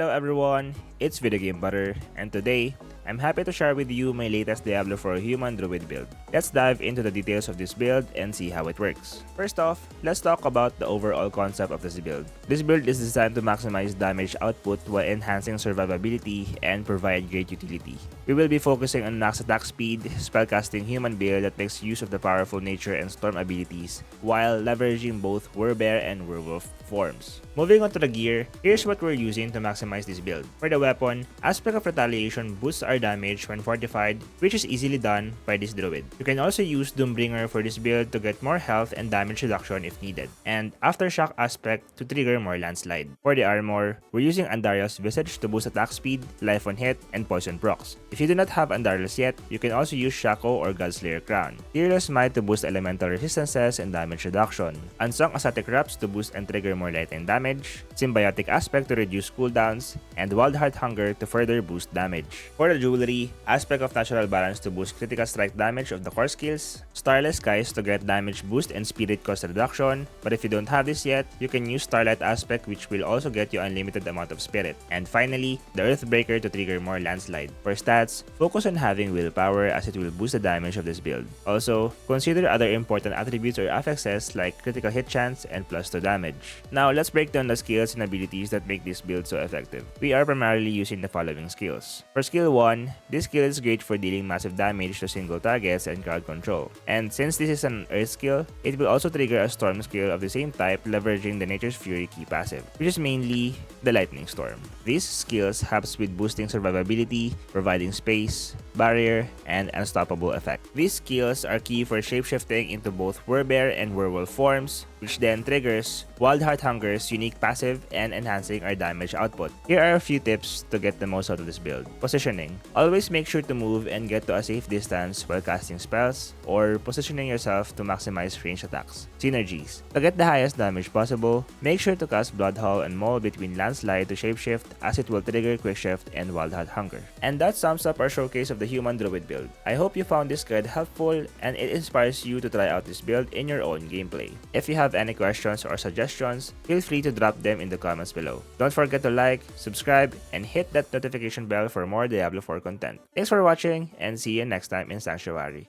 Hello everyone, it's Video Game Butter, and today, I'm happy to share with you my latest Diablo for Human Druid build. Let's dive into the details of this build and see how it works. First off, let's talk about the overall concept of this build. This build is designed to maximize damage output while enhancing survivability and provide great utility. We will be focusing on max attack speed, spellcasting human build that makes use of the powerful nature and storm abilities, while leveraging both werebear and werewolf forms. Moving on to the gear, here's what we're using to maximize this build. For the weapon, Aspect of Retaliation boosts our damage when fortified, which is easily done by this druid. You can also use Doombringer for this build to get more health and damage reduction if needed, and Aftershock Aspect to trigger more landslide. For the armor, we're using Andariel's Visage to boost attack speed, life on hit, and poison procs. If you do not have Andariel's yet, you can also use Shaco or Godslayer Crown. Fearless Might to boost elemental resistances and damage reduction. Unsung Ascetic Wraps to boost and trigger more lightning damage. Symbiotic Aspect to reduce cooldowns, and Wild Heart Hunger to further boost damage. For the jewelry, Aspect of Natural Balance to boost critical strike damage of the core skills. Starless Skies to get damage boost and spirit cost reduction, but if you don't have this yet, you can use Starlight Aspect, which will also get you unlimited amount of spirit. And finally, the Earthbreaker to trigger more landslide. For stats, focus on having willpower as it will boost the damage of this build. Also, consider other important attributes or affixes like critical hit chance and +2 damage. Now let's break down the skills and abilities that make this build so effective. We are primarily using the following skills. For skill 1, this skill is great for dealing massive damage to single targets and crowd control. And since this is an earth skill, it will also trigger a storm skill of the same type, leveraging the Nature's Fury key passive, which is mainly the lightning storm. These skills helps with boosting survivability, providing space, barrier, and unstoppable effect. These skills are key for shapeshifting into both werebear and werewolf forms, which then triggers Wild Heart Hunger's unique passive and enhancing our damage output. Here are a few tips to get the most out of this build. Positioning. Always make sure to move and get to a safe distance while casting spells, or positioning yourself to maximize ranged attacks. Synergies. To get the highest damage possible, make sure to cast Bloodhaul and Maul between Landslide to shapeshift, as it will trigger Quickshift and Wild Heart Hunger. And that sums up our showcase of the Human Druid build. I hope you found this guide helpful and it inspires you to try out this build in your own gameplay. If you have any questions or suggestions, feel free to drop them in the comments below. Don't forget to like, subscribe, and hit that notification bell for more Diablo 4 content. Thanks for watching and see you next time in Sanctuary.